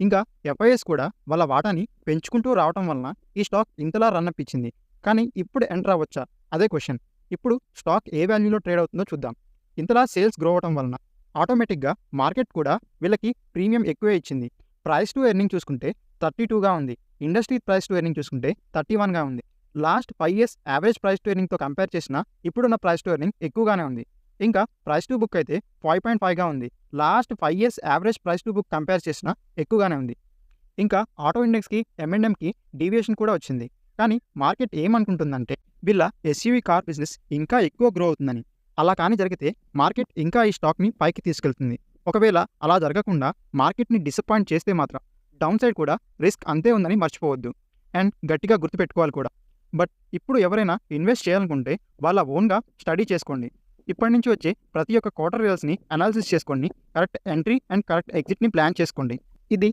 ఇంకా ఎఫ్ఐఎస్ కూడా వాళ్ళ వాటాని పెంచుకుంటూ రావటం వలన ఈ స్టాక్ ఇంతలా రన్అప్ ఇచ్చింది. కానీ ఇప్పుడు ఎంటర్ అవ్వచ్చా? అదే క్వెషన్. ఇప్పుడు స్టాక్ ఏ వాల్యూలో ట్రేడ్ అవుతుందో చూద్దాం. ఇంతలా సేల్స్ గ్రో అవ్వటం వలన ఆటోమేటిక్‌గా మార్కెట్ కూడా వీళ్ళకి ప్రీమియం ఎక్కువే ఇచ్చింది. ప్రైస్ టు ఎర్నింగ్ చూసుకుంటే 32గా ఉంది. ఇండస్ట్రీ ప్రైస్ టు ఎర్నింగ్ చూసుకుంటే 31గా ఉంది. Last 5 years average price to ఎర్నింగ్‌తో కంపేర్ చేసినా ఇప్పుడున్న ప్రైస్ టు ఎర్నింగ్ ఎక్కువగానే ఉంది. ఇంకా ప్రైస్ టు బుక్ అయితే 5.5గా ఉంది. Last 5 years average price to book compare చేసినా ఎక్కువగానే ఉంది. ఇంకా ఆటో ఇండెక్స్‌కి, M&Mకి డీవియేషన్ కూడా వచ్చింది. కానీ మార్కెట్ ఏమనుకుంటుందంటే వీళ్ళ ఎస్యూవీ కార్ బిజినెస్ ఇంకా ఎక్కువ గ్రో అవుతుందని. అలా కానీ జరిగితే మార్కెట్ ఇంకా ఈ స్టాక్‌ని పైకి తీసుకెళ్తుంది. ఒకవేళ అలా జరగకుండా మార్కెట్‌ని డిసప్పాయింట్ చేస్తే మాత్రం డౌన్ సైడ్ కూడా రిస్క్ అంతే ఉందని మర్చిపోవద్దు. అండ్ గట్టిగా గుర్తుపెట్టుకోవాలి కూడా. బట్ ఇప్పుడు ఎవరైనా ఇన్వెస్ట్ చేయాలనుకుంటే వాళ్ళ ఓన్‌గా స్టడీ చేసుకోండి. ఇప్పటి నుంచి వచ్చే ప్రతి ఒక్క క్వార్టర్ రిజల్ట్స్‌ని అనాలిసిస్ చేసుకోండి. కరెక్ట్ ఎంట్రీ అండ్ కరెక్ట్ ఎగ్జిట్‌ని ప్లాన్ చేసుకోండి.